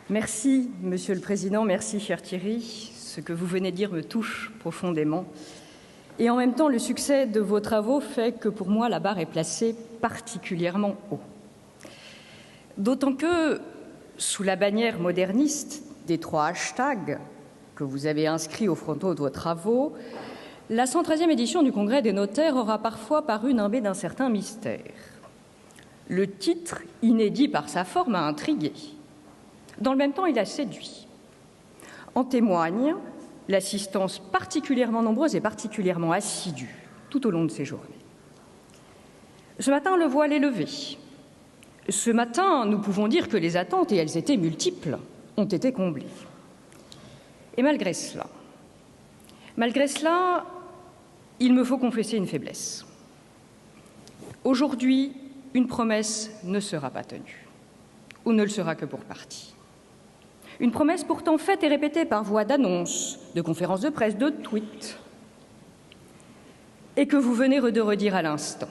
Merci, Monsieur le Président, merci, cher Thierry. Ce que vous venez de dire me touche profondément. Et en même temps, le succès de vos travaux fait que, pour moi, la barre est placée particulièrement haut. D'autant que, sous la bannière moderniste des 3 hashtags que vous avez inscrits au fronton de vos travaux, la 113e édition du Congrès des notaires aura parfois paru nimbée d'un certain mystère. Le titre, inédit par sa forme, a intrigué. Dans le même temps, il a séduit. En témoigne l'assistance particulièrement nombreuse et particulièrement assidue tout au long de ces journées. Ce matin, le voile est levé. Ce matin, nous pouvons dire que les attentes, et elles étaient multiples, ont été comblées. Et malgré cela, il me faut confesser une faiblesse. Aujourd'hui, une promesse ne sera pas tenue, ou ne le sera que pour partie. Une promesse pourtant faite et répétée par voie d'annonces, de conférences de presse, de tweets, et que vous venez de redire à l'instant.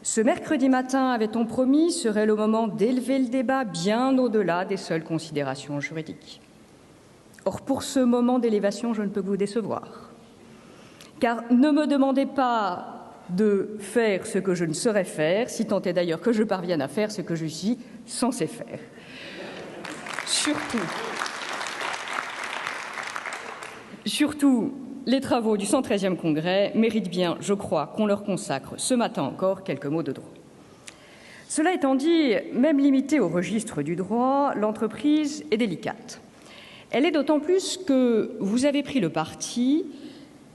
Ce mercredi matin, avait-on promis, serait le moment d'élever le débat bien au-delà des seules considérations juridiques. Or, pour ce moment d'élévation, je ne peux que vous décevoir. Car ne me demandez pas de faire ce que je ne saurais faire, si tant est d'ailleurs que je parvienne à faire ce que je suis censée faire. Surtout, les travaux du 113e Congrès méritent bien, je crois, qu'on leur consacre ce matin encore quelques mots de droit. Cela étant dit, même limitée au registre du droit, l'entreprise est délicate. Elle est d'autant plus que vous avez pris le parti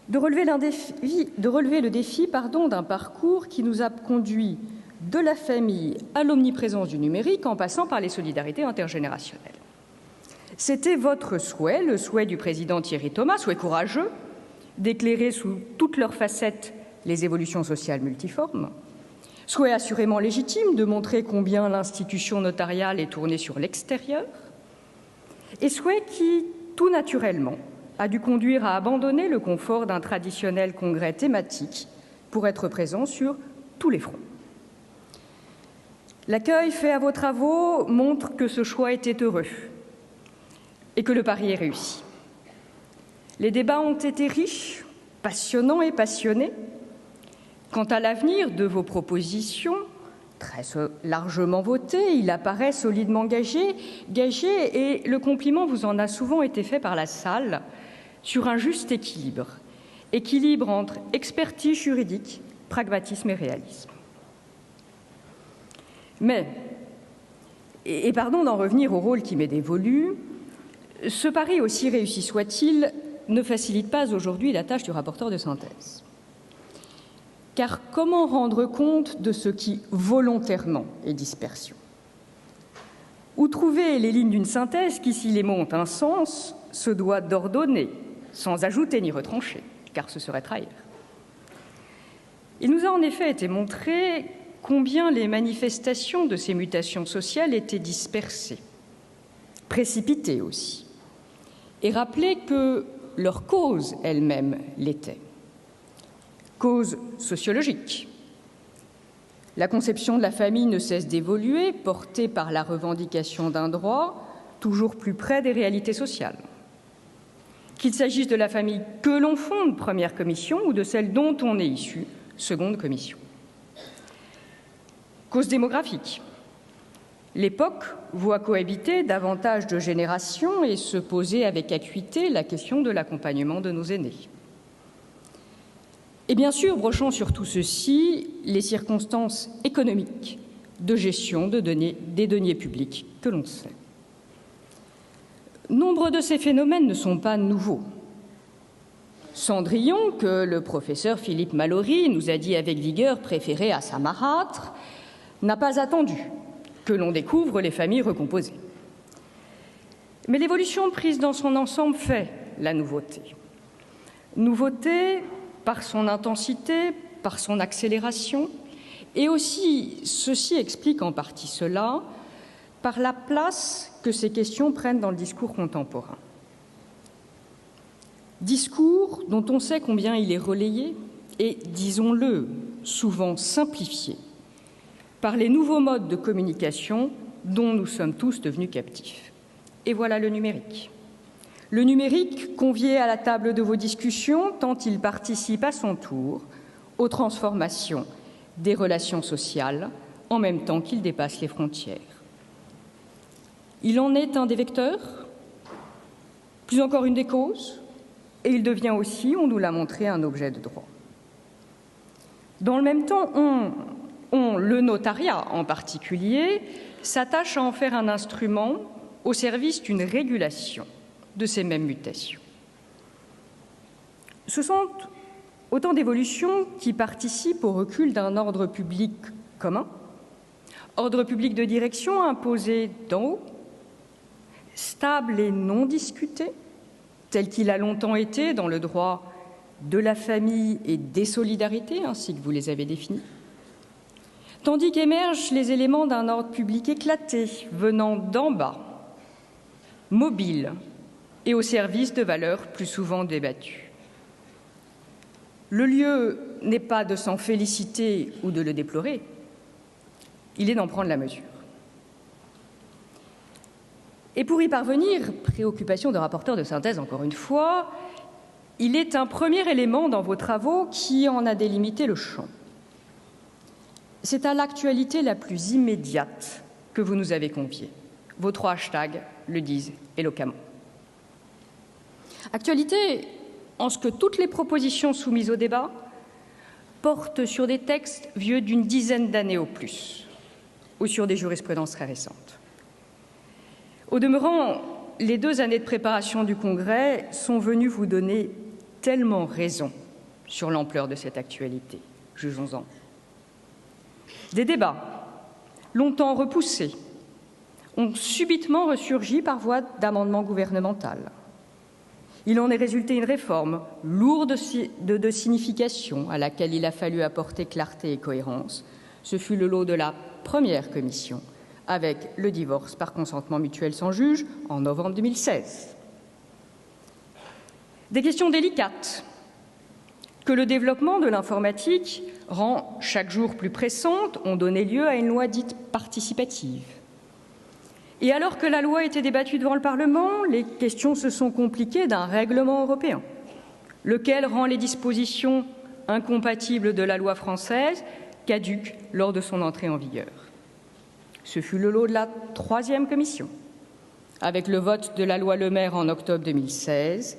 de relever le défi d'un parcours qui nous a conduit de la famille à l'omniprésence du numérique en passant par les solidarités intergénérationnelles. C'était votre souhait, le souhait du président Thierry Thomas, souhait courageux, d'éclairer sous toutes leurs facettes les évolutions sociales multiformes, souhait assurément légitime de montrer combien l'institution notariale est tournée sur l'extérieur, et souhait qui, tout naturellement, a dû conduire à abandonner le confort d'un traditionnel congrès thématique pour être présent sur tous les fronts. L'accueil fait à vos travaux montre que ce choix était heureux et que le pari est réussi. Les débats ont été riches, passionnants et passionnés. Quant à l'avenir de vos propositions, très largement votées, il apparaît solidement gagé, et le compliment vous en a souvent été fait par la salle, sur un juste équilibre entre expertise juridique, pragmatisme et réalisme. Mais, et pardon d'en revenir au rôle qui m'est dévolu, ce pari, aussi réussi soit-il, ne facilite pas aujourd'hui la tâche du rapporteur de synthèse. Car comment rendre compte de ce qui, volontairement, est dispersion? Où trouver les lignes d'une synthèse qui, si les mots ont un sens, se doit d'ordonner, sans ajouter ni retrancher, car ce serait trahir. Il nous a en effet été montré combien les manifestations de ces mutations sociales étaient dispersées, précipitées aussi, et rappelé que leur cause elle-même l'était. Cause sociologique. La conception de la famille ne cesse d'évoluer, portée par la revendication d'un droit toujours plus près des réalités sociales. Qu'il s'agisse de la famille que l'on fonde, première commission, ou de celle dont on est issu, seconde commission. Cause démographique. L'époque voit cohabiter davantage de générations et se poser avec acuité la question de l'accompagnement de nos aînés. Et bien sûr, brochant sur tout ceci, les circonstances économiques de gestion des deniers publics que l'on sait. Nombre de ces phénomènes ne sont pas nouveaux. Cendrillon, que le professeur Philippe Mallory nous a dit avec vigueur préféré à sa marâtre, n'a pas attendu que l'on découvre les familles recomposées. Mais l'évolution prise dans son ensemble fait la nouveauté. Nouveauté par son intensité, par son accélération, et aussi, ceci explique en partie cela, par la place que ces questions prennent dans le discours contemporain. Discours dont on sait combien il est relayé et, disons-le, souvent simplifié par les nouveaux modes de communication dont nous sommes tous devenus captifs. Et voilà le numérique. Le numérique convié à la table de vos discussions tant il participe à son tour aux transformations des relations sociales en même temps qu'il dépasse les frontières. Il en est un des vecteurs, plus encore une des causes, et il devient aussi, on nous l'a montré, un objet de droit. Dans le même temps, le notariat en particulier, s'attache à en faire un instrument au service d'une régulation de ces mêmes mutations. Ce sont autant d'évolutions qui participent au recul d'un ordre public commun, ordre public de direction imposé d'en haut, stable et non discuté, tel qu'il a longtemps été dans le droit de la famille et des solidarités, ainsi que vous les avez définis, tandis qu'émergent les éléments d'un ordre public éclaté, venant d'en bas, mobile et au service de valeurs plus souvent débattues. Le lieu n'est pas de s'en féliciter ou de le déplorer, il est d'en prendre la mesure. Et pour y parvenir, préoccupation de rapporteur de synthèse encore une fois, il est un premier élément dans vos travaux qui en a délimité le champ. C'est à l'actualité la plus immédiate que vous nous avez conviée. Vos 3 hashtags le disent éloquemment. Actualité en ce que toutes les propositions soumises au débat portent sur des textes vieux d'une dizaine d'années au plus, ou sur des jurisprudences très récentes. Au demeurant, les 2 années de préparation du Congrès sont venues vous donner tellement raison sur l'ampleur de cette actualité. Jugeons-en. Des débats, longtemps repoussés, ont subitement ressurgi par voie d'amendement gouvernemental. Il en est résulté une réforme lourde de signification à laquelle il a fallu apporter clarté et cohérence. Ce fut le lot de la première commission, avec le divorce par consentement mutuel sans juge en novembre 2016. Des questions délicates que le développement de l'informatique rend chaque jour plus pressantes ont donné lieu à une loi dite participative. Et alors que la loi était débattue devant le Parlement, les questions se sont compliquées d'un règlement européen, lequel rend les dispositions incompatibles de la loi française caduques lors de son entrée en vigueur. Ce fut le lot de la 3e commission, avec le vote de la loi Le Maire en octobre 2016,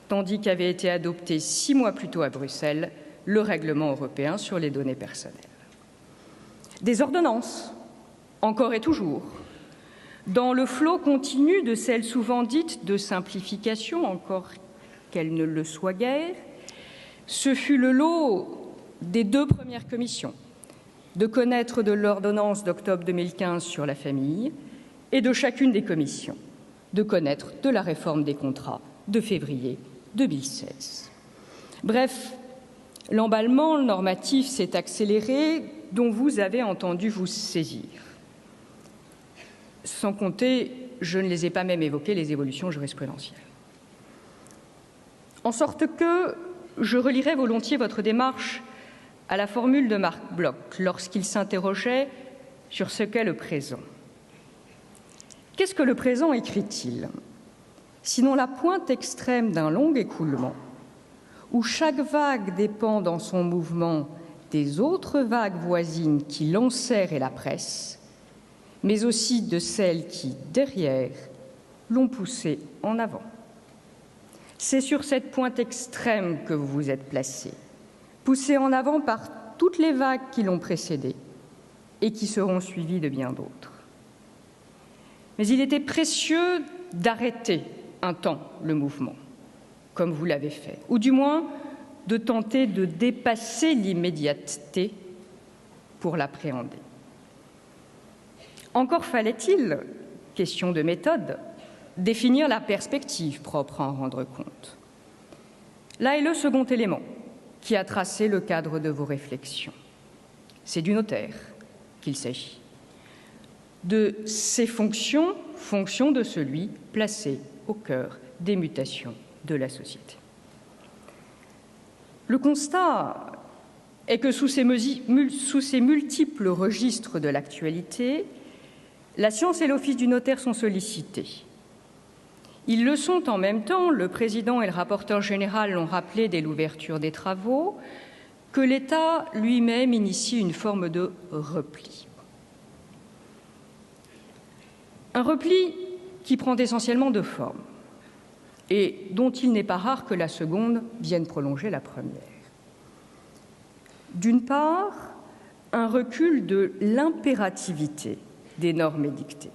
tandis qu'avait été adopté 6 mois plus tôt à Bruxelles le règlement européen sur les données personnelles. Des ordonnances, encore et toujours, dans le flot continu de celles souvent dites de simplification, encore qu'elles ne le soient guère. Ce fut le lot des 2 premières commissions, de connaître de l'ordonnance d'octobre 2015 sur la famille et de chacune des commissions, de connaître de la réforme des contrats de février 2016. Bref, l'emballement normatif s'est accéléré dont vous avez entendu vous saisir. Sans compter, je ne les ai pas même évoquées, les évolutions jurisprudentielles. En sorte que je relirai volontiers votre démarche à la formule de Marc Bloch lorsqu'il s'interrogeait sur ce qu'est le présent. Qu'est-ce que le présent, écrit-il, sinon la pointe extrême d'un long écoulement, où chaque vague dépend dans son mouvement des autres vagues voisines qui l'enserrent et la pressent, mais aussi de celles qui, derrière, l'ont poussée en avant. C'est sur cette pointe extrême que vous vous êtes placé, poussé en avant par toutes les vagues qui l'ont précédé et qui seront suivies de bien d'autres. Mais il était précieux d'arrêter un temps le mouvement, comme vous l'avez fait, ou du moins de tenter de dépasser l'immédiateté pour l'appréhender. Encore fallait-il, question de méthode, définir la perspective propre à en rendre compte. Là est le second élément qui a tracé le cadre de vos réflexions. C'est du notaire qu'il s'agit, de ses fonctions, fonctions de celui placé au cœur des mutations de la société. Le constat est que sous ces multiples registres de l'actualité, La science et l'office du notaire sont sollicités. Ils le sont en même temps, le président et le rapporteur général l'ont rappelé dès l'ouverture des travaux, que l'État lui-même initie une forme de repli. Un repli qui prend essentiellement deux formes et dont il n'est pas rare que la seconde vienne prolonger la première. D'une part, un recul de l'impérativité des normes édictées,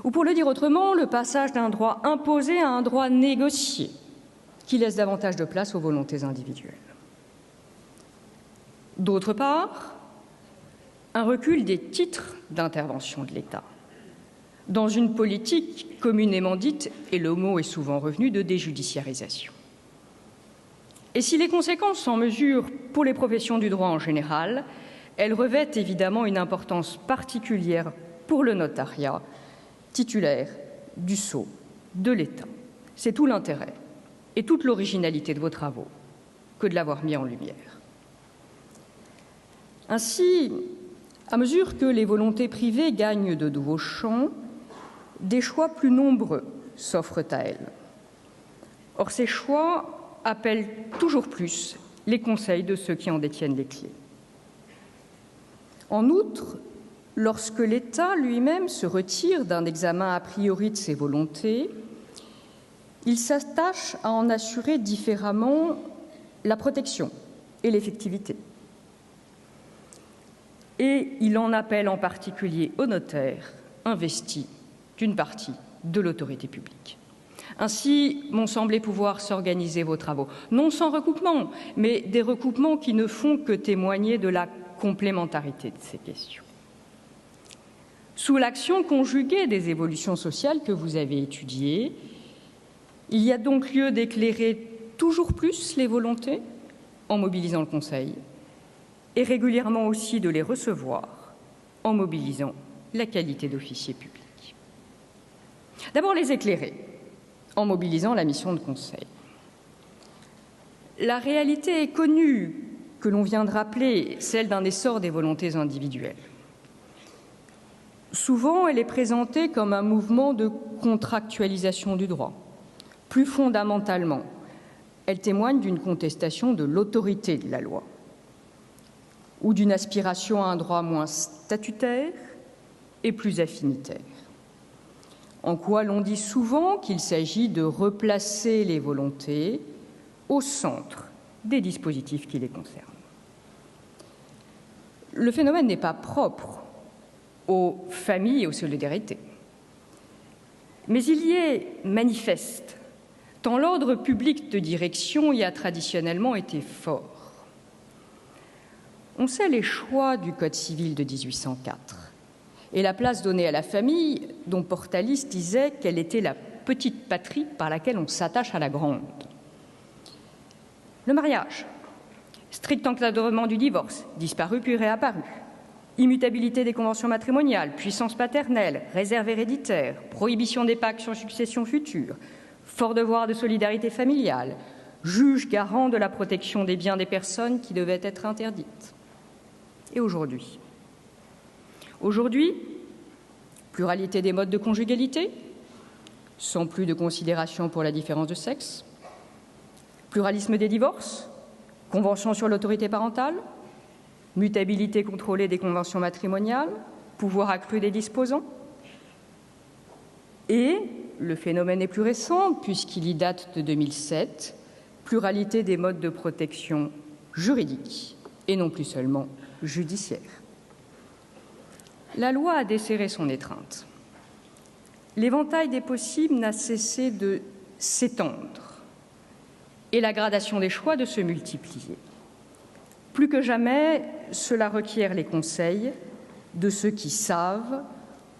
ou pour le dire autrement, le passage d'un droit imposé à un droit négocié qui laisse davantage de place aux volontés individuelles. D'autre part, un recul des titres d'intervention de l'État dans une politique communément dite, et le mot est souvent revenu, de déjudiciarisation. Et si les conséquences s'en mesurent pour les professions du droit en général, elles revêtent évidemment une importance particulière pour le notariat, titulaire du sceau de l'État. C'est tout l'intérêt et toute l'originalité de vos travaux que de l'avoir mis en lumière. Ainsi, à mesure que les volontés privées gagnent de nouveaux champs, des choix plus nombreux s'offrent à elles. Or, ces choix appellent toujours plus les conseils de ceux qui en détiennent les clés. En outre, lorsque l'État lui-même se retire d'un examen a priori de ses volontés, il s'attache à en assurer différemment la protection et l'effectivité. Et il en appelle en particulier aux notaires investis d'une partie de l'autorité publique. Ainsi m'ont semblé pouvoir s'organiser vos travaux, non sans recoupement, mais des recoupements qui ne font que témoigner de la complémentarité de ces questions. Sous l'action conjuguée des évolutions sociales que vous avez étudiées, il y a donc lieu d'éclairer toujours plus les volontés en mobilisant le Conseil et régulièrement aussi de les recevoir en mobilisant la qualité d'officier public. D'abord, les éclairer en mobilisant la mission de conseil. La réalité est connue, que l'on vient de rappeler, celle d'un essor des volontés individuelles. Souvent, elle est présentée comme un mouvement de contractualisation du droit. Plus fondamentalement, elle témoigne d'une contestation de l'autorité de la loi ou d'une aspiration à un droit moins statutaire et plus affinitaire. En quoi l'on dit souvent qu'il s'agit de replacer les volontés au centre des dispositifs qui les concernent. Le phénomène n'est pas propre aux familles et aux solidarités, mais il y est manifeste, tant l'ordre public de direction y a traditionnellement été fort. On sait les choix du Code civil de 1804 et la place donnée à la famille, dont Portalis disait qu'elle était la petite patrie par laquelle on s'attache à la grande. Le mariage, strict encadrement du divorce, disparu puis réapparu, immutabilité des conventions matrimoniales, puissance paternelle, réserve héréditaire, prohibition des pactes sur succession future, fort devoir de solidarité familiale, juge garant de la protection des biens des personnes qui devaient être interdites. Et aujourd'hui, pluralité des modes de conjugalité, sans plus de considération pour la différence de sexe, pluralisme des divorces, convention sur l'autorité parentale, mutabilité contrôlée des conventions matrimoniales, pouvoir accru des disposants. Et le phénomène est plus récent, puisqu'il y date de 2007, pluralité des modes de protection juridique et non plus seulement judiciaire. La loi a desserré son étreinte. L'éventail des possibles n'a cessé de s'étendre et la gradation des choix de se multiplier. Plus que jamais, cela requiert les conseils de ceux qui savent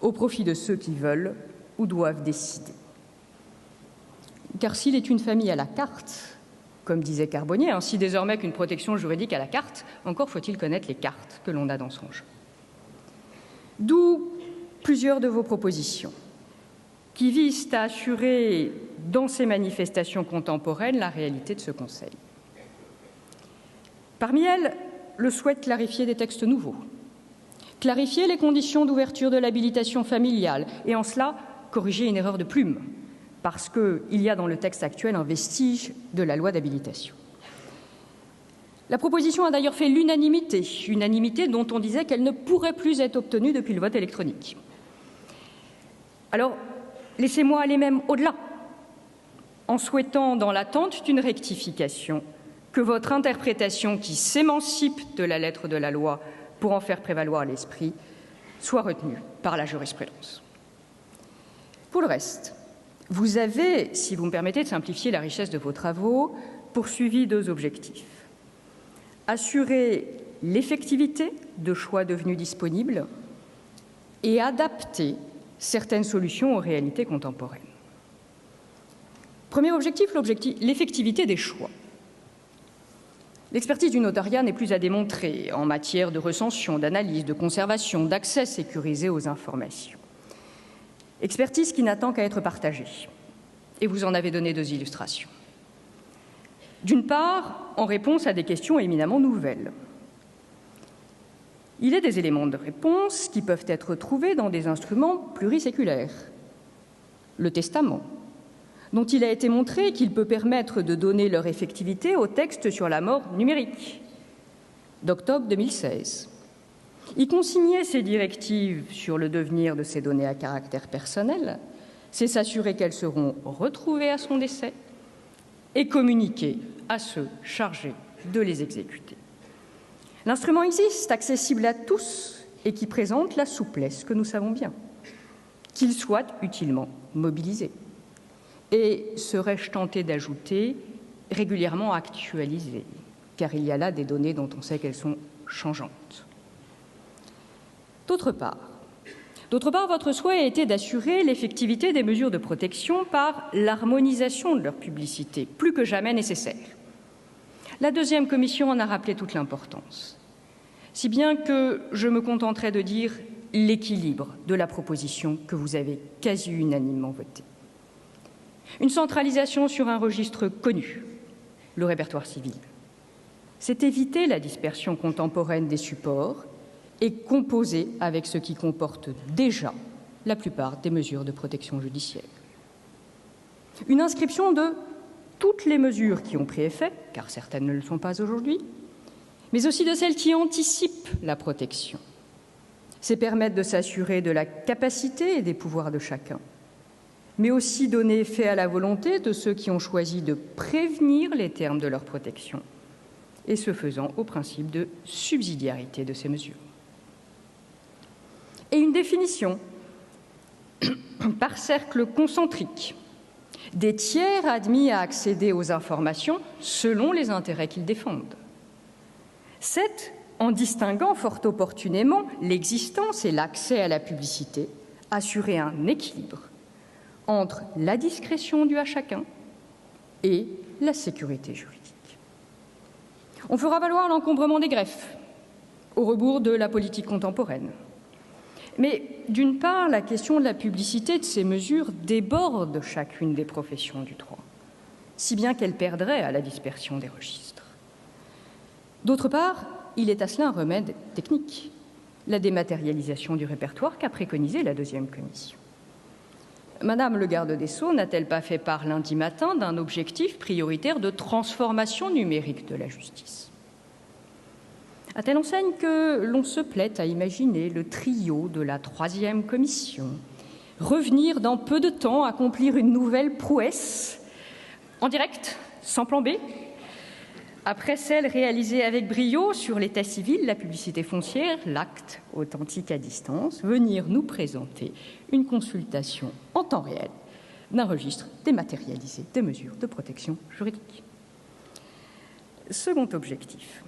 au profit de ceux qui veulent ou doivent décider. Car s'il est une famille à la carte, comme disait Carbonnier, ainsi désormais qu'une protection juridique à la carte, encore faut-il connaître les cartes que l'on a dans son jeu. D'où plusieurs de vos propositions qui visent à assurer dans ces manifestations contemporaines la réalité de ce Conseil. Parmi elles, le souhait de clarifier des textes nouveaux, clarifier les conditions d'ouverture de l'habilitation familiale et en cela corriger une erreur de plume, parce qu'il y a dans le texte actuel un vestige de la loi d'habilitation. La proposition a d'ailleurs fait l'unanimité, unanimité dont on disait qu'elle ne pourrait plus être obtenue depuis le vote électronique. Alors, laissez-moi aller même au-delà, en souhaitant, dans l'attente d'une rectification, que votre interprétation qui s'émancipe de la lettre de la loi pour en faire prévaloir l'esprit soit retenue par la jurisprudence. Pour le reste, vous avez, si vous me permettez de simplifier la richesse de vos travaux, poursuivi 2 objectifs. Assurer l'effectivité de choix devenus disponibles et adapter certaines solutions aux réalités contemporaines. Premier objectif, l'effectivité des choix. L'expertise du notariat n'est plus à démontrer en matière de recension, d'analyse, de conservation, d'accès sécurisé aux informations. Expertise qui n'attend qu'à être partagée. Et vous en avez donné 2 illustrations. D'une part, en réponse à des questions éminemment nouvelles. Il est des éléments de réponse qui peuvent être trouvés dans des instruments pluriséculaires. Le testament, dont il a été montré qu'il peut permettre de donner leur effectivité au texte sur la mort numérique, d'octobre 2016. Y consigner ces directives sur le devenir de ces données à caractère personnel, c'est s'assurer qu'elles seront retrouvées à son décès et communiquées à ceux chargés de les exécuter. L'instrument existe, accessible à tous et qui présente la souplesse que nous savons bien, qu'il soit utilement mobilisé. Et serais-je tenté d'ajouter régulièrement actualisé, car il y a là des données dont on sait qu'elles sont changeantes. D'autre part, votre souhait a été d'assurer l'effectivité des mesures de protection par l'harmonisation de leur publicité, plus que jamais nécessaire. La 2e commission en a rappelé toute l'importance, si bien que je me contenterai de dire l'équilibre de la proposition que vous avez quasi unanimement votée. Une centralisation sur un registre connu, le répertoire civil. C'est éviter la dispersion contemporaine des supports et composer avec ce qui comporte déjà la plupart des mesures de protection judiciaire. Une inscription de toutes les mesures qui ont pris effet, car certaines ne le sont pas aujourd'hui, mais aussi de celles qui anticipent la protection. C'est permettre de s'assurer de la capacité et des pouvoirs de chacun, mais aussi donner effet à la volonté de ceux qui ont choisi de prévenir les termes de leur protection, et ce faisant au principe de subsidiarité de ces mesures. Et une définition par cercle concentrique des tiers admis à accéder aux informations selon les intérêts qu'ils défendent. C'est, en distinguant fort opportunément l'existence et l'accès à la publicité, assurer un équilibre entre la discrétion due à chacun et la sécurité juridique. On fera valoir l'encombrement des greffes, au rebours de la politique contemporaine. Mais d'une part, la question de la publicité de ces mesures déborde chacune des professions du droit, si bien qu'elle perdrait à la dispersion des registres. D'autre part, il est à cela un remède technique, la dématérialisation du répertoire qu'a préconisé la 2e commission. Madame le garde des Sceaux n'a-t-elle pas fait part lundi matin d'un objectif prioritaire de transformation numérique de la justice ? À telle enseigne que l'on se plaît à imaginer le trio de la 3e commission revenir dans peu de temps, accomplir une nouvelle prouesse, en direct, sans plan B, après celle réalisée avec brio sur l'état civil, la publicité foncière, l'acte authentique à distance, venir nous présenter une consultation en temps réel d'un registre dématérialisé des mesures de protection juridique. Second objectif,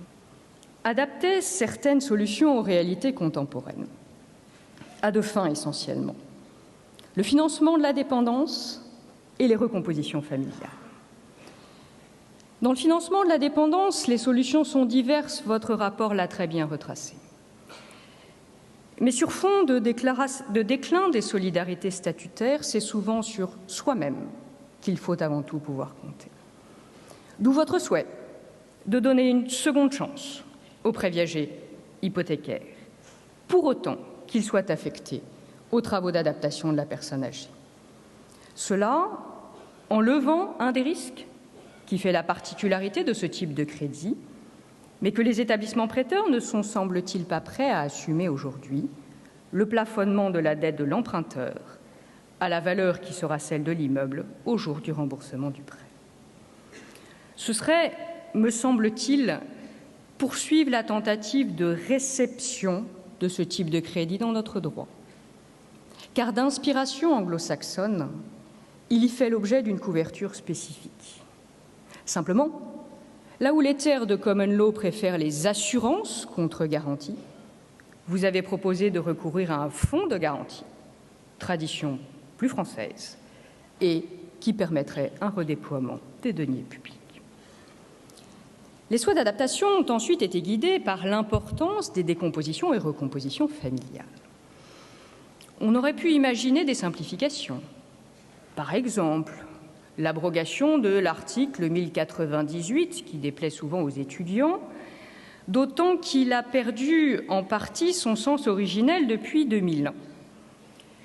adapter certaines solutions aux réalités contemporaines, à 2 fins essentiellement, le financement de la dépendance et les recompositions familiales. Dans le financement de la dépendance, les solutions sont diverses, votre rapport l'a très bien retracé. Mais sur fond de déclin des solidarités statutaires, c'est souvent sur soi-même qu'il faut avant tout pouvoir compter. D'où votre souhait de donner une seconde chance aux prêts viagers hypothécaires pour autant qu'ils soient affectés aux travaux d'adaptation de la personne âgée. Cela en levant un des risques qui fait la particularité de ce type de crédit, mais que les établissements prêteurs ne sont, semble-t-il, pas prêts à assumer aujourd'hui, le plafonnement de la dette de l'emprunteur à la valeur qui sera celle de l'immeuble au jour du remboursement du prêt. Ce serait, me semble-t-il, poursuivre la tentative de réception de ce type de crédit dans notre droit. Car d'inspiration anglo-saxonne, il y fait l'objet d'une couverture spécifique. Simplement, là où les terres de common law préfèrent les assurances contre garantie, vous avez proposé de recourir à un fonds de garantie, tradition plus française, et qui permettrait un redéploiement des deniers publics. Les souhaits d'adaptation ont ensuite été guidés par l'importance des décompositions et recompositions familiales. On aurait pu imaginer des simplifications. Par exemple, l'abrogation de l'article 1098, qui déplaît souvent aux étudiants, d'autant qu'il a perdu en partie son sens originel depuis 2001.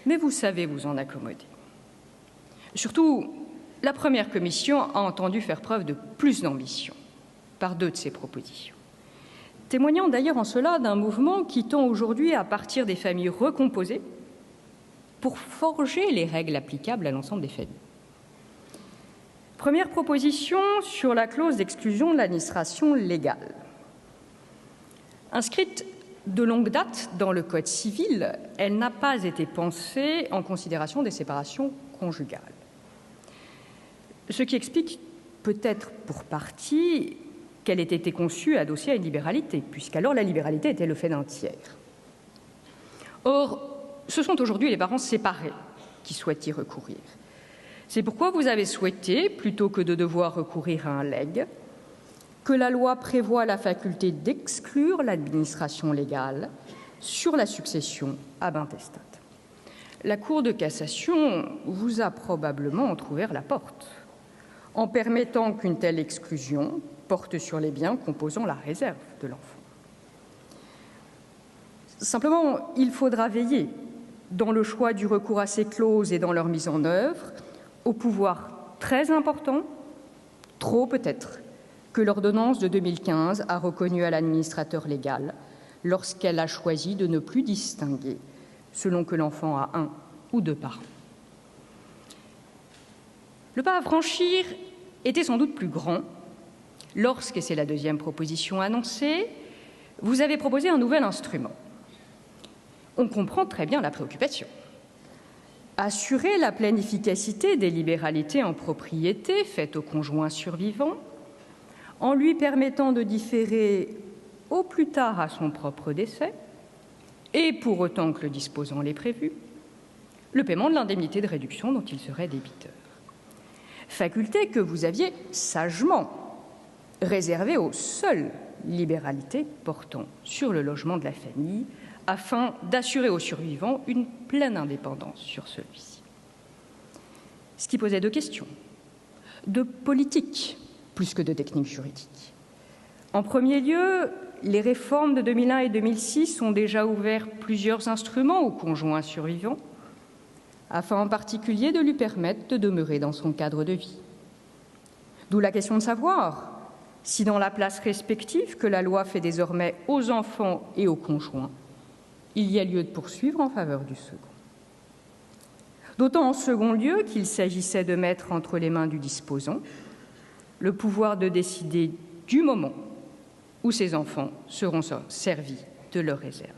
Mais vous savez vous en accommoder. Surtout, la première commission a entendu faire preuve de plus d'ambition par deux de ses propositions, témoignant d'ailleurs en cela d'un mouvement qui tend aujourd'hui à partir des familles recomposées pour forger les règles applicables à l'ensemble des familles. Première proposition sur la clause d'exclusion de l'administration légale. Inscrite de longue date dans le Code civil, elle n'a pas été pensée en considération des séparations conjugales. Ce qui explique peut-être pour partie qu'elle ait été conçue adossée à une libéralité, puisqu'alors la libéralité était le fait d'un tiers. Or, ce sont aujourd'hui les parents séparés qui souhaitent y recourir. C'est pourquoi vous avez souhaité, plutôt que de devoir recourir à un legs, que la loi prévoie la faculté d'exclure l'administration légale sur la succession ab intestate. La Cour de cassation vous a probablement entrouvert la porte, en permettant qu'une telle exclusion porte sur les biens composant la réserve de l'enfant. Simplement, il faudra veiller, dans le choix du recours à ces clauses et dans leur mise en œuvre, au pouvoir très important, trop peut-être, que l'ordonnance de 2015 a reconnu à l'administrateur légal lorsqu'elle a choisi de ne plus distinguer selon que l'enfant a un ou deux parents. Le pas à franchir était sans doute plus grand lorsque, c'est la deuxième proposition annoncée, vous avez proposé un nouvel instrument. On comprend très bien la préoccupation. Assurer la pleine efficacité des libéralités en propriété faites au conjoint survivant, en lui permettant de différer au plus tard à son propre décès, et pour autant que le disposant l'ait prévu, le paiement de l'indemnité de réduction dont il serait débiteur. Faculté que vous aviez sagement réservée aux seules libéralités portant sur le logement de la famille, afin d'assurer aux survivants une pleine indépendance sur celui-ci. Ce qui posait deux questions, de politique plus que de technique juridique. En premier lieu, les réformes de 2001 et 2006 ont déjà ouvert plusieurs instruments au conjoint survivant, afin en particulier de lui permettre de demeurer dans son cadre de vie. D'où la question de savoir si, dans la place respective que la loi fait désormais aux enfants et aux conjoints, il y a lieu de poursuivre en faveur du second. D'autant en second lieu qu'il s'agissait de mettre entre les mains du disposant le pouvoir de décider du moment où ses enfants seront servis de leur réserve.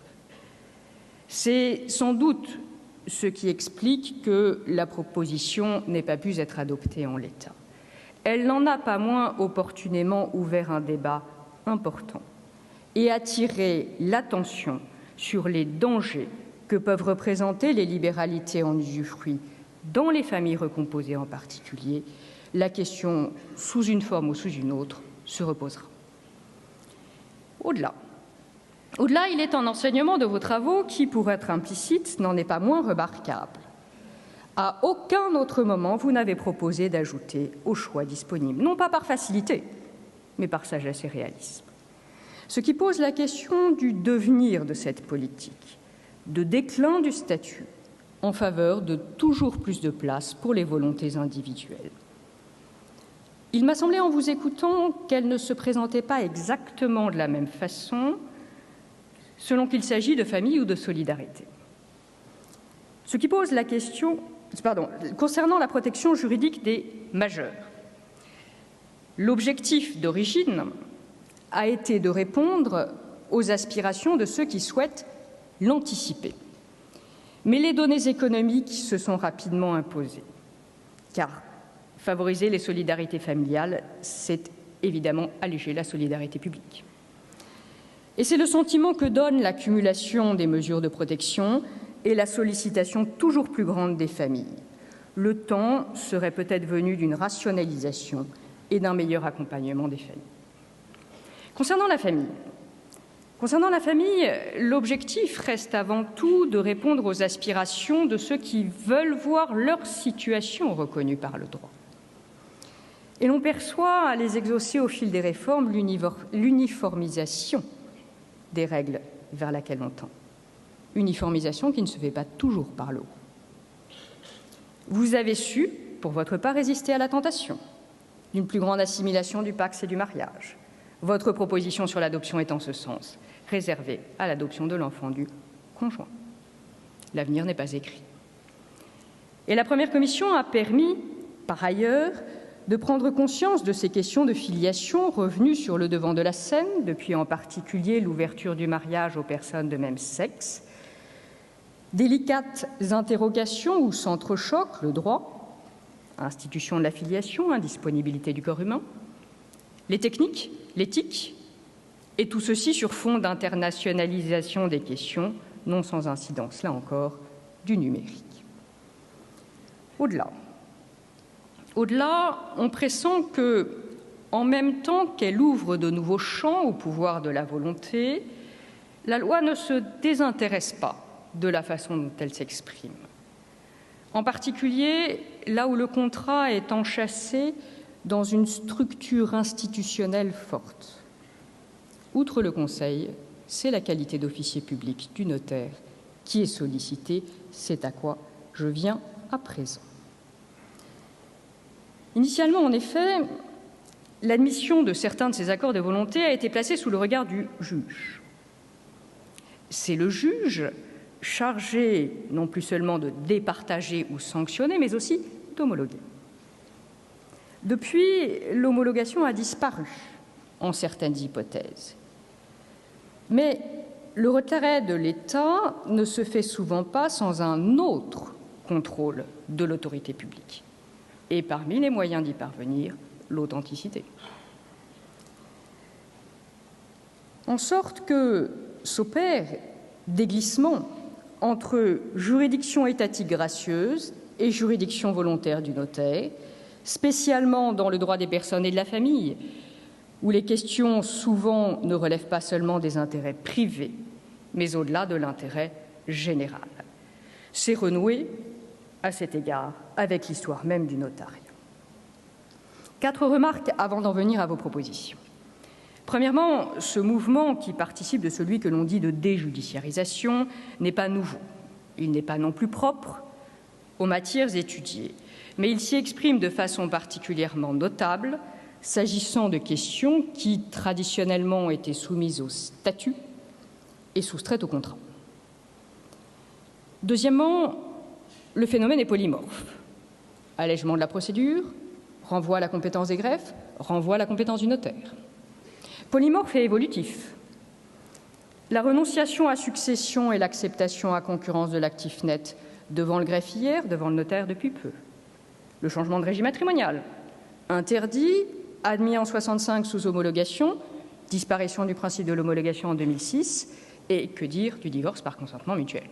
C'est sans doute ce qui explique que la proposition n'ait pas pu être adoptée en l'état. Elle n'en a pas moins opportunément ouvert un débat important et attiré l'attention sur les dangers que peuvent représenter les libéralités en usufruit dans les familles recomposées en particulier. La question, sous une forme ou sous une autre, se reposera. Au-delà, il est un enseignement de vos travaux qui, pour être implicite, n'en est pas moins remarquable. À aucun autre moment, vous n'avez proposé d'ajouter au choix disponible, non pas par facilité, mais par sagesse et réalisme. ce qui pose la question du devenir de cette politique, de déclin du statut en faveur de toujours plus de place pour les volontés individuelles. Il m'a semblé en vous écoutant qu'elle ne se présentait pas exactement de la même façon selon qu'il s'agit de famille ou de solidarité. Ce qui pose la question, concernant la protection juridique des majeurs, l'objectif d'origine a été de répondre aux aspirations de ceux qui souhaitent l'anticiper. Mais les données économiques se sont rapidement imposées, car favoriser les solidarités familiales, c'est évidemment alléger la solidarité publique. Et c'est le sentiment que donne l'accumulation des mesures de protection et la sollicitation toujours plus grande des familles. Le temps serait peut-être venu d'une rationalisation et d'un meilleur accompagnement des familles. Concernant la famille, l'objectif reste avant tout de répondre aux aspirations de ceux qui veulent voir leur situation reconnue par le droit. Et l'on perçoit à les exaucer au fil des réformes l'uniformisation des règles vers laquelle on tend. Uniformisation qui ne se fait pas toujours par le haut. Vous avez su, pour votre part, résister à la tentation d'une plus grande assimilation du Pacs et du mariage. Votre proposition sur l'adoption est en ce sens réservée à l'adoption de l'enfant du conjoint. L'avenir n'est pas écrit. Et la première commission a permis, par ailleurs, de prendre conscience de ces questions de filiation revenues sur le devant de la scène, depuis en particulier l'ouverture du mariage aux personnes de même sexe. Délicates interrogations où s'entrechoquent le droit, institution de la filiation, indisponibilité du corps humain, les techniques, l'éthique, et tout ceci sur fond d'internationalisation des questions, non sans incidence, là encore, du numérique. Au-delà, on pressent que, en même temps qu'elle ouvre de nouveaux champs au pouvoir de la volonté, la loi ne se désintéresse pas de la façon dont elle s'exprime. En particulier, là où le contrat est enchâssé dans une structure institutionnelle forte. Outre le Conseil, c'est la qualité d'officier public du notaire qui est sollicitée, c'est à quoi je viens à présent. Initialement, en effet, l'admission de certains de ces accords de volonté a été placée sous le regard du juge. C'est le juge chargé non plus seulement de départager ou sanctionner, mais aussi d'homologuer. Depuis, l'homologation a disparu en certaines hypothèses. Mais le retrait de l'État ne se fait souvent pas sans un autre contrôle de l'autorité publique. Et parmi les moyens d'y parvenir, l'authenticité. En sorte que s'opèrent des glissements entre juridiction étatique gracieuse et juridiction volontaire du notaire, spécialement dans le droit des personnes et de la famille, où les questions souvent ne relèvent pas seulement des intérêts privés, mais au-delà de l'intérêt général. C'est renoué, à cet égard, avec l'histoire même du notariat. 4 remarques avant d'en venir à vos propositions. Premièrement, ce mouvement qui participe de celui que l'on dit de déjudiciarisation n'est pas nouveau. Il n'est pas non plus propre aux matières étudiées, mais il s'y exprime de façon particulièrement notable s'agissant de questions qui traditionnellement ont été soumises au statut et soustraites au contrat. Deuxièmement, le phénomène est polymorphe. Allègement de la procédure, renvoi à la compétence des greffes, renvoi à la compétence du notaire. Polymorphe et évolutif. La renonciation à succession et l'acceptation à concurrence de l'actif net devant le greffe hier, devant le notaire depuis peu. Le changement de régime matrimonial. Interdit, admis en 1965 sous homologation, disparition du principe de l'homologation en 2006, et que dire du divorce par consentement mutuel.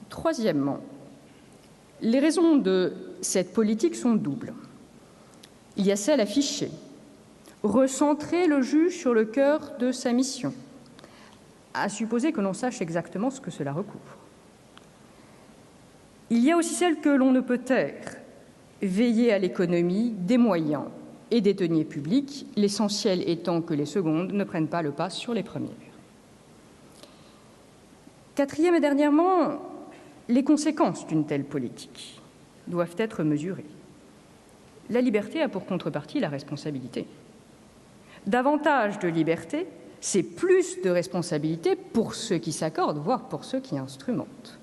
Troisièmement, les raisons de cette politique sont doubles. Il y a celle affichée, recentrer le juge sur le cœur de sa mission, à supposer que l'on sache exactement ce que cela recouvre. Il y a aussi celle que l'on ne peut taire, veiller à l'économie des moyens et des deniers publics, l'essentiel étant que les secondes ne prennent pas le pas sur les premières. Quatrième et dernièrement, les conséquences d'une telle politique doivent être mesurées. La liberté a pour contrepartie la responsabilité. Davantage de liberté, c'est plus de responsabilité pour ceux qui s'accordent, voire pour ceux qui instrumentent.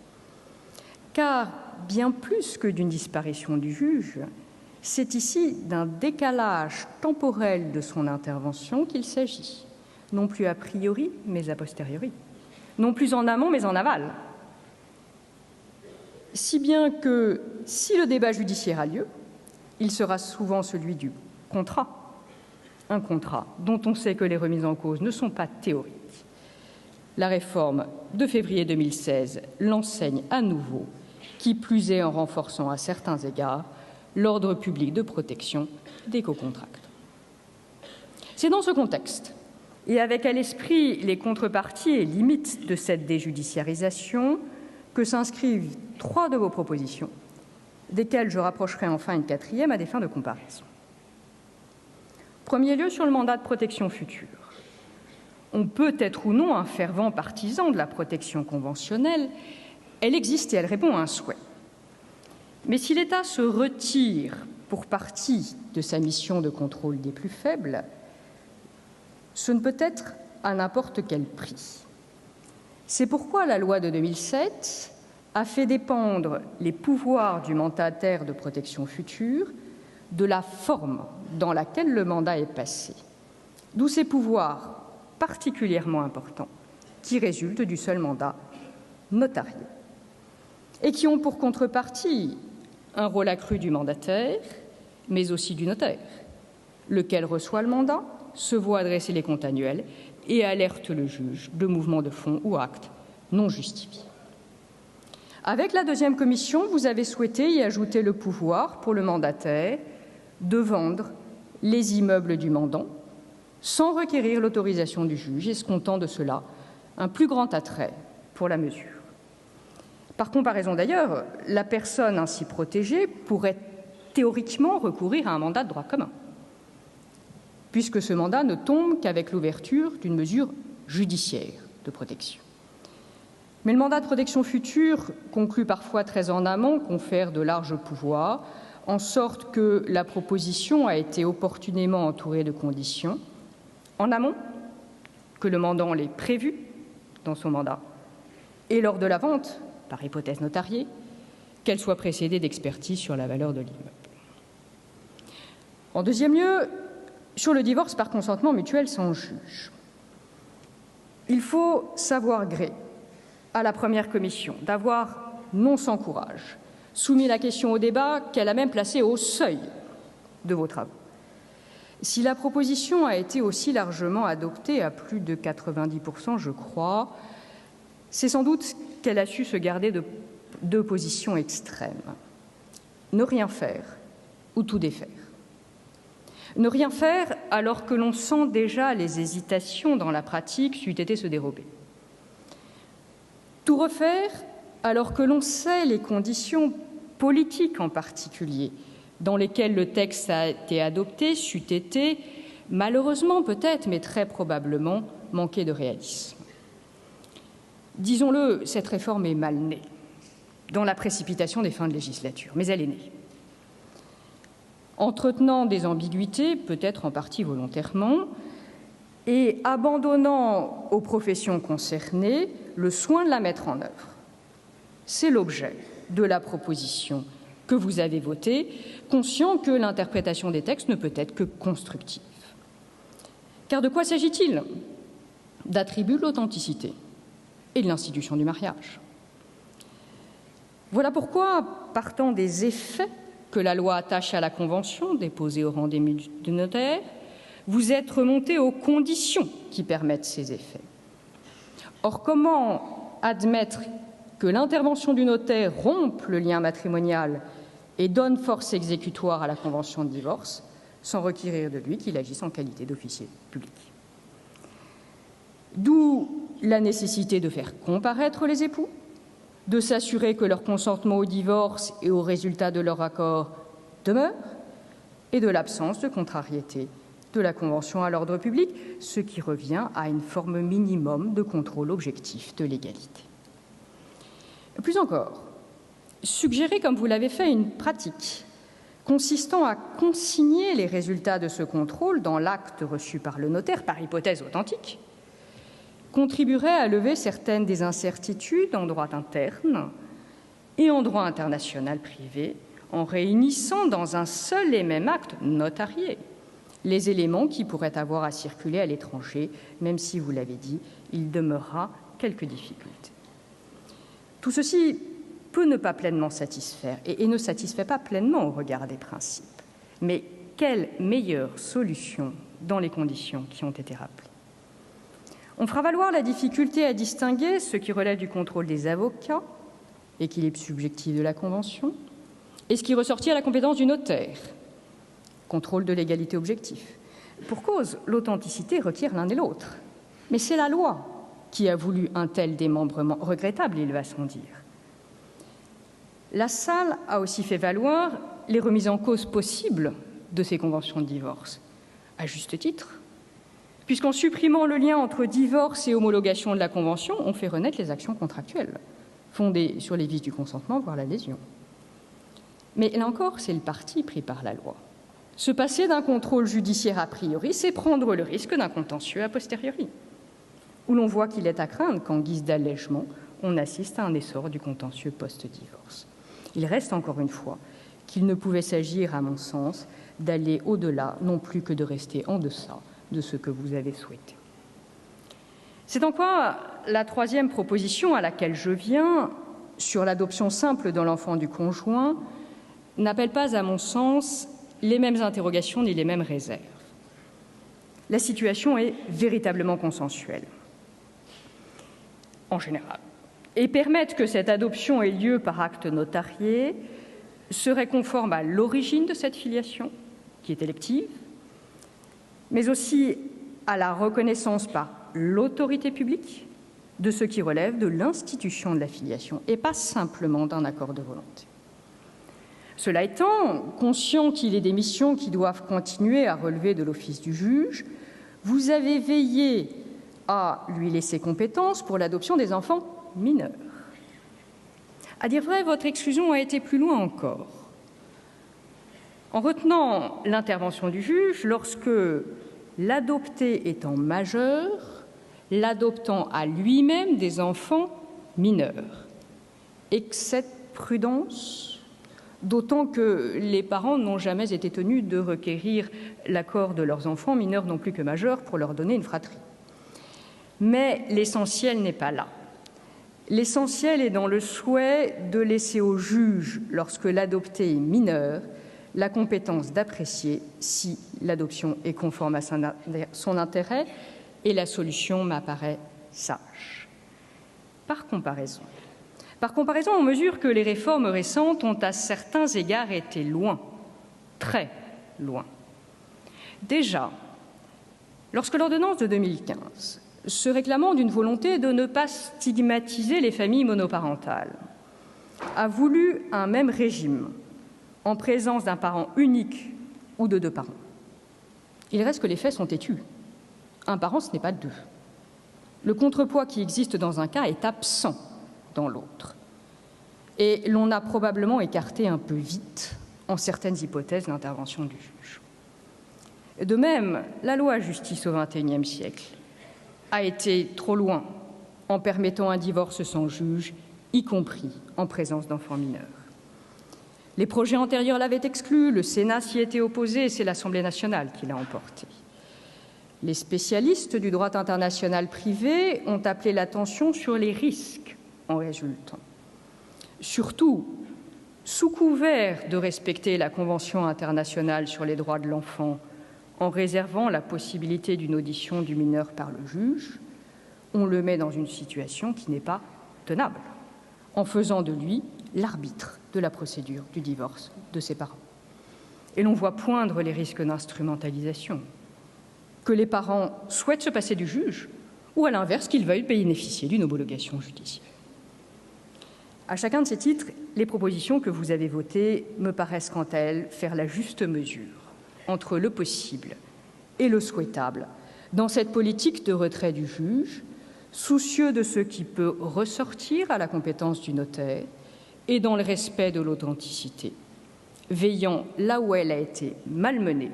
Car, bien plus que d'une disparition du juge, c'est ici d'un décalage temporel de son intervention qu'il s'agit, non plus a priori, mais a posteriori, non plus en amont, mais en aval. Si bien que, si le débat judiciaire a lieu, il sera souvent celui du contrat, un contrat dont on sait que les remises en cause ne sont pas théoriques. La réforme de février 2016 l'enseigne à nouveau, qui plus est en renforçant à certains égards l'ordre public de protection des cocontractants. C'est dans ce contexte, et avec à l'esprit les contreparties et limites de cette déjudiciarisation, que s'inscrivent 3 de vos propositions, desquelles je rapprocherai enfin une 4e à des fins de comparaison. Premier lieu, sur le mandat de protection future. On peut être ou non un fervent partisan de la protection conventionnelle, elle existe et elle répond à un souhait. Mais si l'État se retire pour partie de sa mission de contrôle des plus faibles, ce ne peut être à n'importe quel prix. C'est pourquoi la loi de 2007 a fait dépendre les pouvoirs du mandataire de protection future de la forme dans laquelle le mandat est passé, d'où ces pouvoirs particulièrement importants qui résultent du seul mandat notarié et qui ont pour contrepartie un rôle accru du mandataire, mais aussi du notaire, lequel reçoit le mandat, se voit adresser les comptes annuels et alerte le juge de mouvements de fonds ou actes non justifiés. Avec la 2e commission, vous avez souhaité y ajouter le pouvoir pour le mandataire de vendre les immeubles du mandant sans requérir l'autorisation du juge, escomptant de cela un plus grand attrait pour la mesure. Par comparaison d'ailleurs, la personne ainsi protégée pourrait théoriquement recourir à un mandat de droit commun, puisque ce mandat ne tombe qu'avec l'ouverture d'une mesure judiciaire de protection. Mais le mandat de protection future, conclu parfois très en amont, confère de larges pouvoirs, en sorte que la proposition a été opportunément entourée de conditions. En amont, que le mandant l'ait prévu dans son mandat, et lors de la vente, par hypothèse notariée, qu'elle soit précédée d'expertise sur la valeur de l'immeuble. En 2e lieu, sur le divorce par consentement mutuel sans juge. Il faut savoir gré à la 1re commission d'avoir, non sans courage, soumis la question au débat qu'elle a même placée au seuil de vos travaux. Si la proposition a été aussi largement adoptée, à plus de 90%, je crois, c'est sans doute qu'elle a su se garder de 2 positions extrêmes. Ne rien faire ou tout défaire. Ne rien faire alors que l'on sent déjà les hésitations dans la pratique c'eût été se dérober. Tout refaire alors que l'on sait les conditions politiques en particulier dans lesquelles le texte a été adopté c'eût été, malheureusement peut-être, mais très probablement, manqué de réalisme. Disons-le, cette réforme est mal née, dans la précipitation des fins de législature, mais elle est née. Entretenant des ambiguïtés, peut-être en partie volontairement, et abandonnant aux professions concernées le soin de la mettre en œuvre. C'est l'objet de la proposition que vous avez votée, conscient que l'interprétation des textes ne peut être que constructive. Car de quoi s'agit-il? D'attribuer l'authenticité et de l'institution du mariage. Voilà pourquoi, partant des effets que la loi attache à la Convention déposée au rang des du notaire, vous êtes remonté aux conditions qui permettent ces effets. Or, comment admettre que l'intervention du notaire rompe le lien matrimonial et donne force exécutoire à la convention de divorce sans requérir de lui qu'il agisse en qualité d'officier public? D'où la nécessité de faire comparaître les époux, de s'assurer que leur consentement au divorce et au résultat de leur accord demeure, et de l'absence de contrariété de la Convention à l'ordre public, ce qui revient à une forme minimum de contrôle objectif de légalité. Plus encore, suggérer, comme vous l'avez fait, une pratique consistant à consigner les résultats de ce contrôle dans l'acte reçu par le notaire, par hypothèse authentique, contribuerait à lever certaines des incertitudes en droit interne et en droit international privé, en réunissant dans un seul et même acte notarié les éléments qui pourraient avoir à circuler à l'étranger, même si, vous l'avez dit, il demeurera quelques difficultés. Tout ceci peut ne pas pleinement satisfaire et ne satisfait pas pleinement au regard des principes. Mais quelle meilleure solution dans les conditions qui ont été rappelées? On fera valoir la difficulté à distinguer ce qui relève du contrôle des avocats, équilibre subjectif de la Convention, et ce qui ressortit à la compétence du notaire, contrôle de légalité objectif. Pour cause, l'authenticité requiert l'un et l'autre. Mais c'est la loi qui a voulu un tel démembrement, regrettable, il va sans dire. La Salle a aussi fait valoir les remises en cause possibles de ces conventions de divorce, à juste titre, puisqu'en supprimant le lien entre divorce et homologation de la Convention, on fait renaître les actions contractuelles, fondées sur les vices du consentement, voire la lésion. Mais là encore, c'est le parti pris par la loi. Se passer d'un contrôle judiciaire a priori, c'est prendre le risque d'un contentieux a posteriori, où l'on voit qu'il est à craindre qu'en guise d'allègement, on assiste à un essor du contentieux post-divorce. Il reste encore une fois qu'il ne pouvait s'agir, à mon sens, d'aller au-delà, non plus que de rester en deçà de ce que vous avez souhaité. C'est en quoi la troisième proposition à laquelle je viens, sur l'adoption simple de l'enfant du conjoint, n'appelle pas, à mon sens, les mêmes interrogations ni les mêmes réserves. La situation est véritablement consensuelle, en général, et permettre que cette adoption ait lieu par acte notarié serait conforme à l'origine de cette filiation, qui est élective, mais aussi à la reconnaissance par l'autorité publique de ce qui relève de l'institution de la filiation et pas simplement d'un accord de volonté. Cela étant, conscient qu'il est des missions qui doivent continuer à relever de l'office du juge, vous avez veillé à lui laisser compétence pour l'adoption des enfants mineurs. À dire vrai, votre exclusion a été plus loin encore, en retenant l'intervention du juge lorsque l'adopté étant majeur, l'adoptant à lui-même des enfants mineurs. Et que cette prudence, d'autant que les parents n'ont jamais été tenus de requérir l'accord de leurs enfants mineurs non plus que majeurs pour leur donner une fratrie. Mais l'essentiel n'est pas là. L'essentiel est dans le souhait de laisser au juge, lorsque l'adopté est mineur, la compétence d'apprécier si l'adoption est conforme à son intérêt, et la solution m'apparaît sage. Par comparaison, on mesure que les réformes récentes ont à certains égards été loin, très loin. Déjà, lorsque l'ordonnance de 2015, se réclamant d'une volonté de ne pas stigmatiser les familles monoparentales, a voulu un même régime en présence d'un parent unique ou de deux parents, il reste que les faits sont têtus. Un parent, ce n'est pas deux. Le contrepoids qui existe dans un cas est absent dans l'autre. Et l'on a probablement écarté un peu vite, en certaines hypothèses, l'intervention du juge. De même, la loi justice au XXIe siècle a été trop loin en permettant un divorce sans juge, y compris en présence d'enfants mineurs. Les projets antérieurs l'avaient exclu, le Sénat s'y était opposé et c'est l'Assemblée nationale qui l'a emporté. Les spécialistes du droit international privé ont appelé l'attention sur les risques en résultant. Surtout, sous couvert de respecter la Convention internationale sur les droits de l'enfant en réservant la possibilité d'une audition du mineur par le juge, on le met dans une situation qui n'est pas tenable, en faisant de lui l'arbitre de la procédure du divorce de ses parents. Et l'on voit poindre les risques d'instrumentalisation, que les parents souhaitent se passer du juge ou, à l'inverse, qu'ils veuillent bénéficier d'une homologation judiciaire. À chacun de ces titres, les propositions que vous avez votées me paraissent, quant à elles, faire la juste mesure entre le possible et le souhaitable dans cette politique de retrait du juge, soucieux de ce qui peut ressortir à la compétence du notaire et dans le respect de l'authenticité, veillant là où elle a été malmenée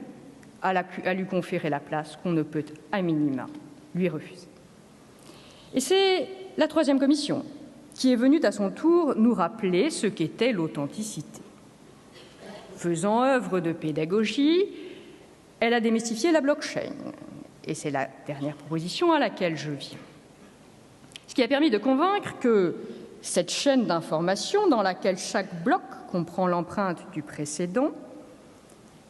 à lui conférer la place qu'on ne peut à minima lui refuser. Et c'est la troisième commission qui est venue à son tour nous rappeler ce qu'était l'authenticité. Faisant œuvre de pédagogie, elle a démystifié la blockchain, et c'est la dernière proposition à laquelle je viens. Ce qui a permis de convaincre que cette chaîne d'information dans laquelle chaque bloc comprend l'empreinte du précédent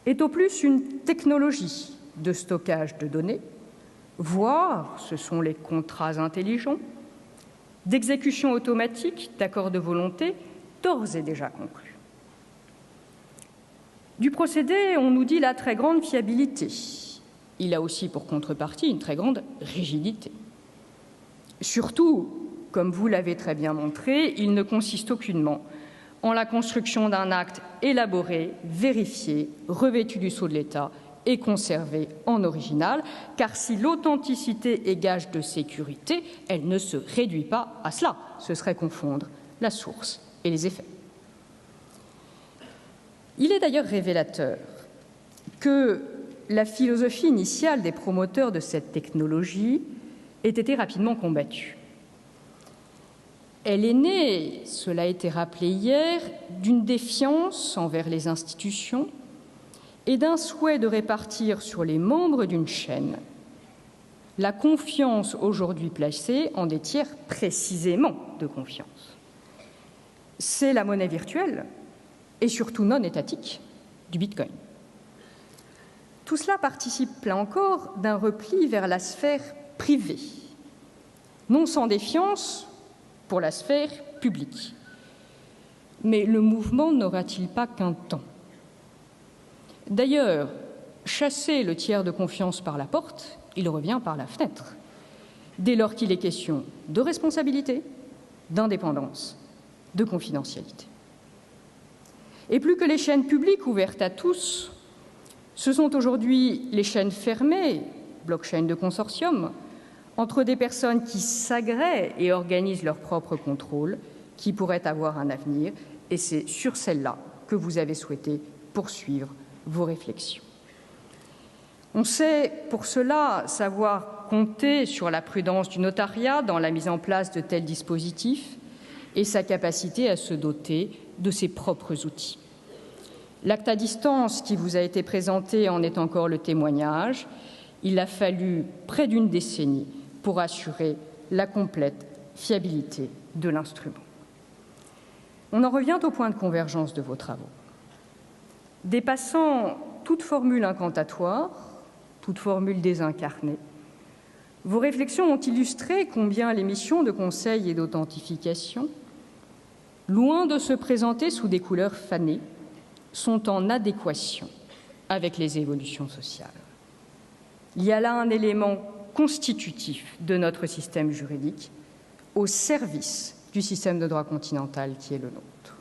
est au plus une technologie de stockage de données, voire, ce sont les contrats intelligents, d'exécution automatique d'accords de volonté d'ores et déjà conclus. Du procédé, on nous dit la très grande fiabilité. Il a aussi pour contrepartie une très grande rigidité. Surtout, comme vous l'avez très bien montré, il ne consiste aucunement en la construction d'un acte élaboré, vérifié, revêtu du sceau de l'État et conservé en original, car si l'authenticité est gage de sécurité, elle ne se réduit pas à cela. Ce serait confondre la source et les effets. Il est d'ailleurs révélateur que la philosophie initiale des promoteurs de cette technologie ait été rapidement combattue. Elle est née, cela a été rappelé hier, d'une défiance envers les institutions et d'un souhait de répartir sur les membres d'une chaîne la confiance aujourd'hui placée en des tiers précisément de confiance. C'est la monnaie virtuelle et surtout non étatique du Bitcoin. Tout cela participe, là encore, d'un repli vers la sphère privée, non sans défiance pour la sphère publique. Mais le mouvement n'aura-t-il pas qu'un temps? D'ailleurs, chasser le tiers de confiance par la porte, il revient par la fenêtre, dès lors qu'il est question de responsabilité, d'indépendance, de confidentialité. Et plus que les chaînes publiques ouvertes à tous, ce sont aujourd'hui les chaînes fermées, blockchain de consortium, entre des personnes qui s'agréent et organisent leur propre contrôle, qui pourraient avoir un avenir, et c'est sur celle-là que vous avez souhaité poursuivre vos réflexions. On sait pour cela savoir compter sur la prudence du notariat dans la mise en place de tels dispositifs et sa capacité à se doter de ses propres outils. L'acte à distance qui vous a été présenté en est encore le témoignage. Il a fallu près d'une décennie pour assurer la complète fiabilité de l'instrument. On en revient au point de convergence de vos travaux. Dépassant toute formule incantatoire, toute formule désincarnée, vos réflexions ont illustré combien les missions de conseil et d'authentification, loin de se présenter sous des couleurs fanées, sont en adéquation avec les évolutions sociales. Il y a là un élément constitutif de notre système juridique au service du système de droit continental qui est le nôtre.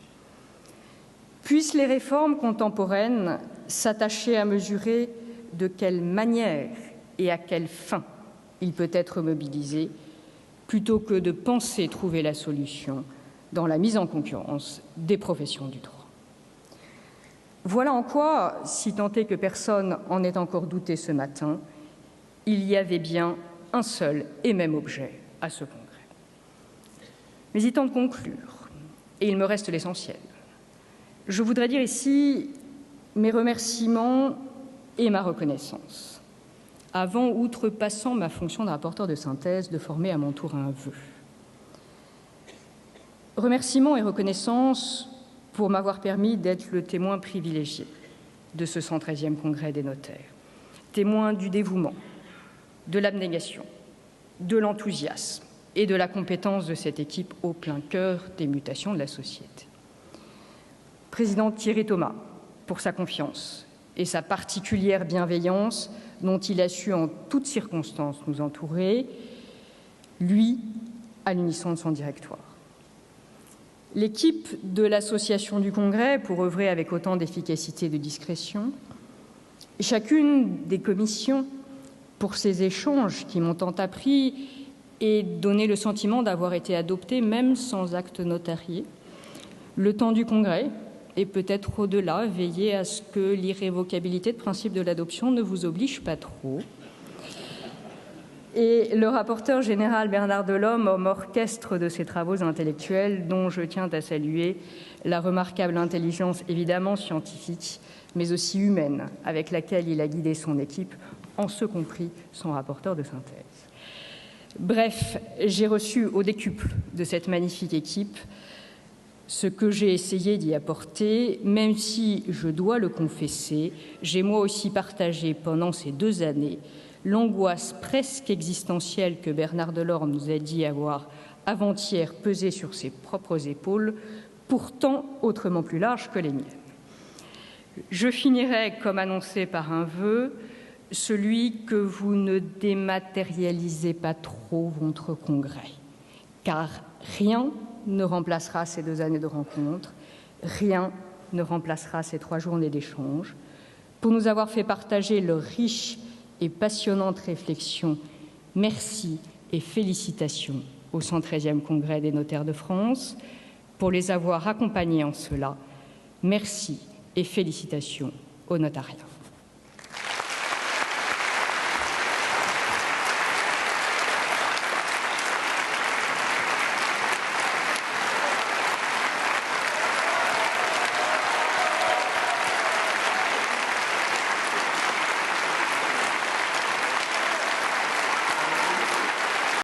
Puissent les réformes contemporaines s'attacher à mesurer de quelle manière et à quelle fin il peut être mobilisé, plutôt que de penser trouver la solution dans la mise en concurrence des professions du droit. Voilà en quoi, si tant est que personne en ait encore douté ce matin, il y avait bien un seul et même objet à ce congrès. Mais il est temps de conclure, et il me reste l'essentiel. Je voudrais dire ici mes remerciements et ma reconnaissance, avant, outrepassant ma fonction de rapporteur de synthèse, de former à mon tour un vœu. Remerciements et reconnaissance pour m'avoir permis d'être le témoin privilégié de ce 113e congrès des notaires, témoin du dévouement, de l'abnégation, de l'enthousiasme et de la compétence de cette équipe au plein cœur des mutations de la société. Président Thierry Thomas, pour sa confiance et sa particulière bienveillance dont il a su en toutes circonstances nous entourer, lui, à l'unisson de son directoire. L'équipe de l'association du Congrès, pour œuvrer avec autant d'efficacité et de discrétion, chacune des commissions pour ces échanges qui m'ont tant appris et donné le sentiment d'avoir été adoptées même sans acte notarié. Le temps du Congrès, et peut-être au-delà, veiller à ce que l'irrévocabilité de principe de l'adoption ne vous oblige pas trop. Et le rapporteur général Bernard Delhomme, homme orchestre de ces travaux intellectuels, dont je tiens à saluer la remarquable intelligence évidemment scientifique, mais aussi humaine, avec laquelle il a guidé son équipe, en ce compris son rapporteur de synthèse. Bref, j'ai reçu au décuple de cette magnifique équipe ce que j'ai essayé d'y apporter, même si, je dois le confesser, j'ai moi aussi partagé pendant ces 2 années l'angoisse presque existentielle que Bernard Delorme nous a dit avoir avant-hier pesé sur ses propres épaules, pourtant autrement plus large que les miennes. Je finirai, comme annoncé, par un vœu, celui que vous ne dématérialisez pas trop votre congrès, car rien ne remplacera ces 2 années de rencontres, rien ne remplacera ces 3 journées d'échange. Pour nous avoir fait partager leur riche et passionnante réflexion, merci et félicitations au 113e Congrès des notaires de France. Pour les avoir accompagnés en cela, merci et félicitations au notariat.